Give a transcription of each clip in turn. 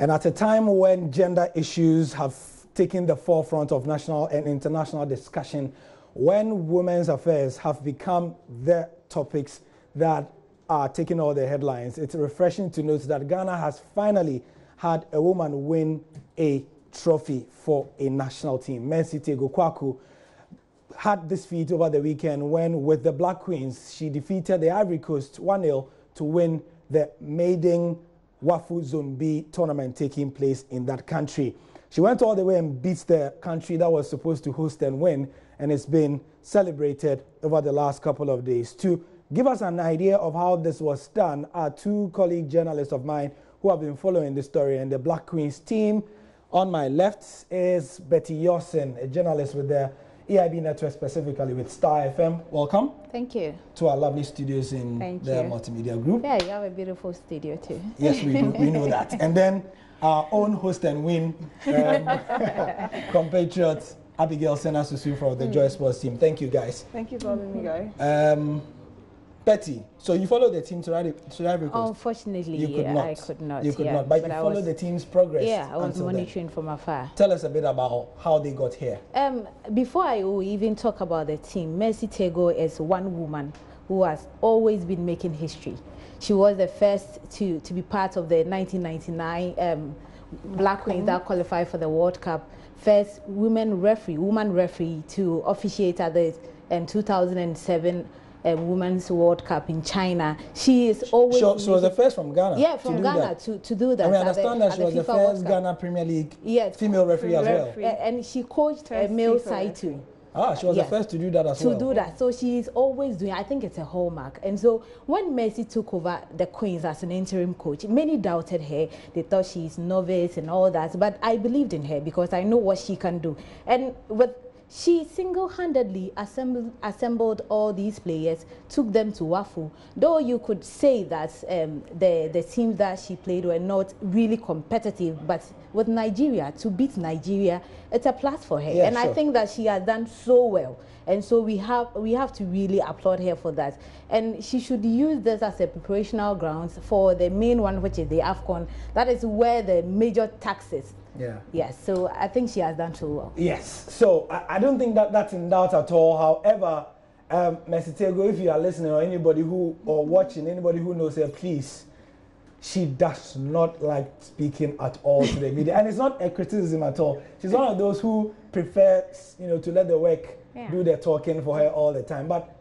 And at a time when gender issues have taken the forefront of national and international discussion, when women's affairs have become the topics that are taking all the headlines, it's refreshing to note that Ghana has finally had a woman win a trophy for a national team. Mercy Tego had this feat over the weekend when, with the Black Queens, she defeated the Ivory Coast 1-0 to win the maiden WAFU Zone B tournament taking place in that country. She went all the way and beat the country that was supposed to host and win, and it's been celebrated over the last couple of days. To give us an idea of how this was done are two colleague journalists of mine who have been following the story, and the Black Queens team. On my left is Betty Yosin, a journalist with the EIB network, specifically with Star FM. Welcome. Thank you. To our lovely studios in the multimedia group. Yeah, you have a beautiful studio too. Yes, we do. We know that. And then our own host and win compatriot, Abigail Senna-Susu from the Joy Sports team. Thank you, guys. Thank you for having me, guys. Betty, so you followed the team to Ivory Coast? Unfortunately, you could not. I could not. You could not, but you followed the team's progress. Yeah, I was monitoring from afar. Tell us a bit about how they got here. Before I even talk about the team, Mercy Tego is one woman who has always been making history. She was the first to be part of the 1999 Black Queens that qualified for the World Cup. First woman referee to officiate at the 2007 Women's World Cup in China. She is always... She was the first from Ghana? Yeah, from Ghana to do that. And we understand that she was the first Ghana Premier League female referee as well. And she coached a male side too. Ah, she was the first to do that as well. To do that. So she is always doing, I think it's a hallmark. And so when Mercy took over the Queens as an interim coach, many doubted her. They thought she's novice and all that. But I believed in her because I know what she can do. And she single-handedly assembled all these players, took them to WAFU. Though you could say that the teams that she played were not really competitive, but with Nigeria, to beat Nigeria, it's a plus for her. Yeah, and I think that she has done so well. And so we have to really applaud her for that. And she should use this as a preparational grounds for the main one, which is the AFCON. That is where the major tax is. Yeah. Yes, so I think she has done so well. Yes, so I don't think that's in doubt at all. However, Mercy Tego, if you are listening, or anybody who, or watching, anybody who knows her, please, she does not like speaking at all to the media. And it's not a criticism at all. She's one of those who prefers, to let the work do the talking for her all the time. But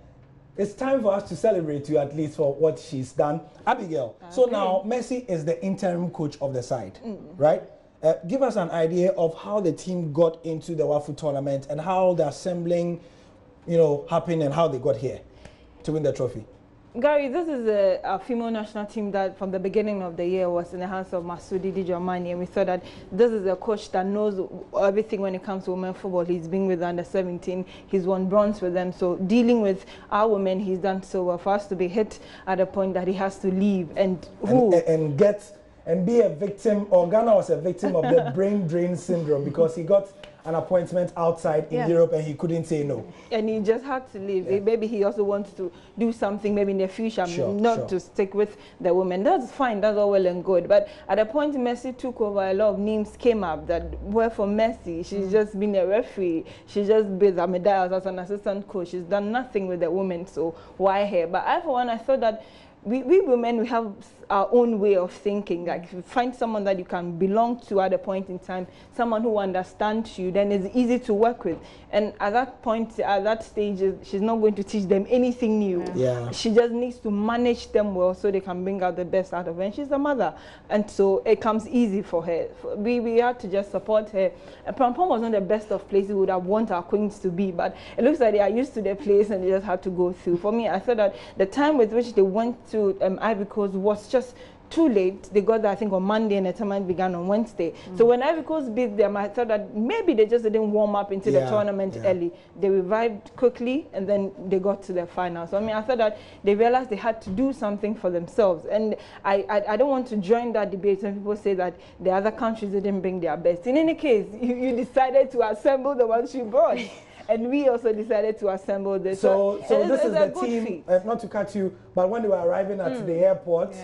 it's time for us to celebrate you, at least for what she's done. Abigail, so now Mercy is the interim coach of the side, right? Give us an idea of how the team got into the WAFU tournament and how the assembling, happened and how they got here to win the trophy. Gary, this is a female national team that from the beginning of the year was in the hands of Masudi Dijamani, and we thought that this is a coach that knows everything when it comes to women football. He's been with under 17, he's won bronze with them, so dealing with our women, he's done so well. For us to be hit at a point that he has to leave and be a victim, or Ghana was a victim of the brain drain syndrome because he got an appointment outside in Europe and he couldn't say no. And he just had to leave. Yeah. Maybe he also wants to do something maybe in the future, to stick with the women. That's fine, that's all well and good. But at a point Mercy took over, a lot of names came up that were for Mercy. She's just been a referee. She's just been a medal as an assistant coach. She's done nothing with the women, so why her? But I, for one, I thought that we women, we have our own way of thinking. Like, if you find someone that you can belong to at a point in time, someone who understands you, then it's easy to work with. And at that point, at that stage, she's not going to teach them anything new. Yeah. She just needs to manage them well so they can bring out the best out of her. And she's a mother, and so it comes easy for her. We had to just support her. Prampong was not the best of places we would have wanted our queens to be, but it looks like they are used to their place and they just had to go through. For me, I thought that the time with which they went to Ivory Coast was just too late. They got there, I think, on Monday, and the tournament began on Wednesday. So when Ivory Coast beat them, I thought that maybe they just didn't warm up into the tournament early. They revived quickly, and then they got to the final. So I mean, I thought that they realized they had to do something for themselves. And I don't want to join that debate when people say that the other countries didn't bring their best. In any case, you decided to assemble the ones you brought. And we also decided to assemble this. So this is the team, not to cut you, but when they were arriving at the airport,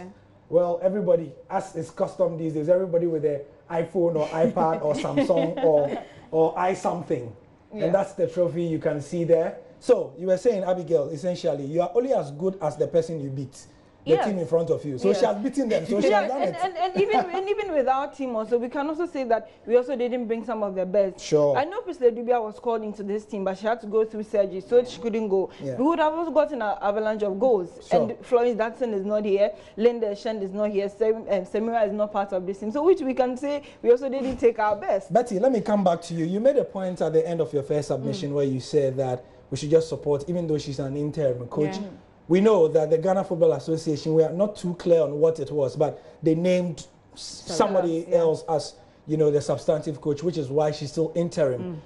Well, everybody, as is custom these days, everybody with their iPhone or iPad or Samsung or something. Yeah. And that's the trophy you can see there. So you were saying, Abigail, essentially, you are only as good as the person you beat. The team in front of you. So she has beaten them. So she has done it. And even with our team also, we can also say that we also didn't bring some of the best. Sure. I know Priscilla Dubia was called into this team, but she had to go through surgery, so she couldn't go. Yeah. We would have also gotten an avalanche of goals. Sure. And Florence Datson is not here. Linda Shen is not here. Samira is not part of this team. So which we can say we also didn't take our best. Betty, let me come back to you. You made a point at the end of your first submission where you said that we should just support, even though she's an interim coach. Yeah. We know that the Ghana Football Association, we are not too clear on what it was, but they named somebody else as, you know, the substantive coach, which is why she's still interim.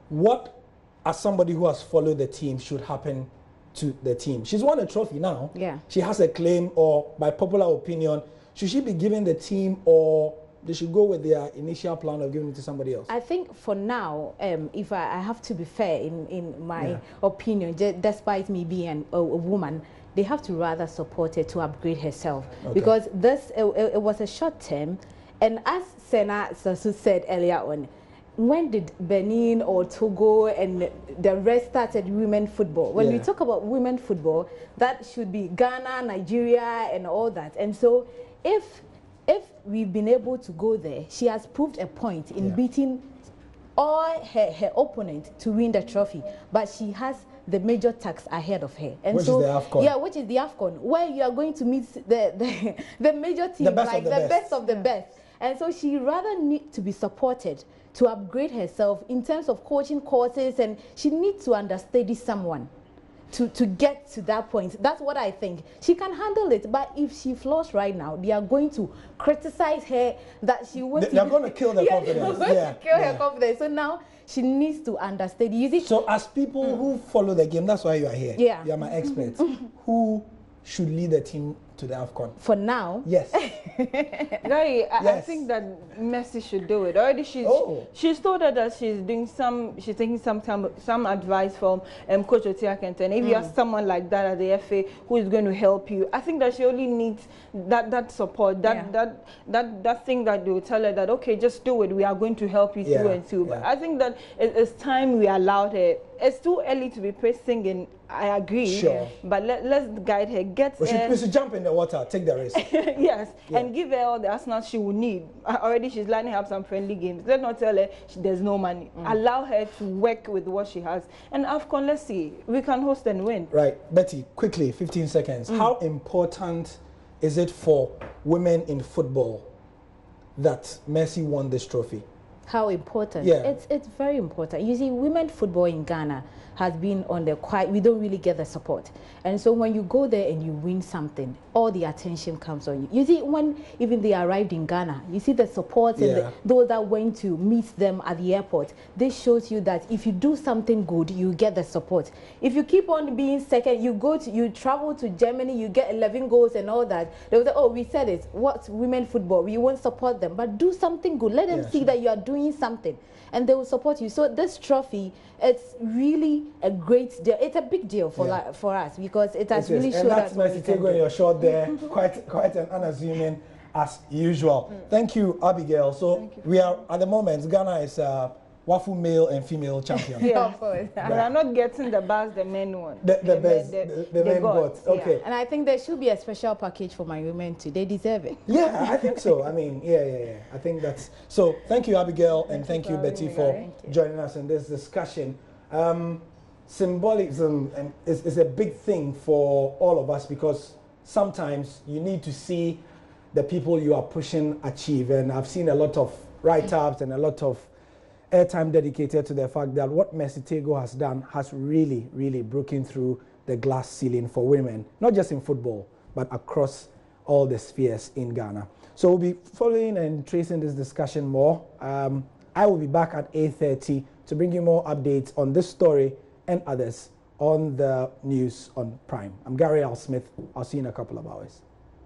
What, as somebody who has followed the team, should happen to the team? She's won a trophy now. Yeah. She has a claim, or by popular opinion, should she be giving the team, or they should go with their initial plan of giving it to somebody else? I think for now, if I have to be fair in my opinion, despite me being a woman, they have to rather support her to upgrade herself. Okay. Because this, it was a short term. And as Sena Sasu said earlier on, when did Benin or Togo and the rest started women football? When we talk about women football, that should be Ghana, Nigeria, and all that. And so if we've been able to go there, she has proved a point in beating all her opponent to win the trophy. But she has the major task ahead of her. And which is the AFCON. Yeah, which is the AFCON, where you are going to meet the major team, the best of the best. And so she rather need to be supported to upgrade herself in terms of coaching courses, and she needs to understudy someone to get to that point. That's what I think. She can handle it, but if she flaws right now, they are going to criticize her that she won't. They're going to kill their confidence. They're going to kill her confidence. So now she needs to understand. You see, so as people who follow the game, that's why you are here. Yeah. You are my expert. Who should lead the team to the AFCON? For now? Yes. Gary, I think that Messi should do it. Already she's told her that she's taking some advice from Coach Otia Kenten. If you have someone like that at the FA who is going to help you, I think that she only needs that support, that thing that they will tell her that, okay, just do it, we are going to help you through and through. But I think that it's time we allowed her. It's too early to be praising, and I agree. Sure. But let's guide her. She should jump in the water, take the risk. Yes, and give her all the arsenal she will need. Already she's lining up some friendly games. Let's not tell her there's no money. Allow her to work with what she has. And AFCON, let's see, we can host and win. Right. Betty, quickly, 15 seconds. How important is it for women in football that Messi won this trophy? How important? Yeah. It's very important. You see, women football in Ghana has been on the quiet. We don't really get the support. And so when you go there and you win something, all the attention comes on you. You see, when even they arrived in Ghana, you see the support and those that went to meet them at the airport. This shows you that if you do something good, you get the support. If you keep on being second, you travel to Germany, you get 11 goals and all that. They will say, oh, we said it. What's women football? We won't support them. But do something good. Let them see that you are doing something, and they will support you. So this trophy, it's really a great deal. It's a big deal for us, because it has really showed us. And that's Messi Tego in your shot there. quite an unassuming as usual. Thank you, Abigail. So we are at the moment, Ghana is WAFU male and female champion. Yeah, but I'm not getting the bars the men want. The men got. Okay. And I think there should be a special package for my women too. They deserve it. Yeah, I think so. I mean, yeah. I think that's so. Thank you, Abigail, and thank you, Betty, for joining us in this discussion. Symbolism is a big thing for all of us, because sometimes you need to see the people you are pushing achieve. And I've seen a lot of write-ups and a lot of airtime dedicated to the fact that what Messi Tego has done has really, really broken through the glass ceiling for women, not just in football, but across all the spheres in Ghana. So we'll be following and tracing this discussion more. I will be back at 8:30 to bring you more updates on this story and others on the news on Prime. I'm Gary L. Smith. I'll see you in a couple of hours.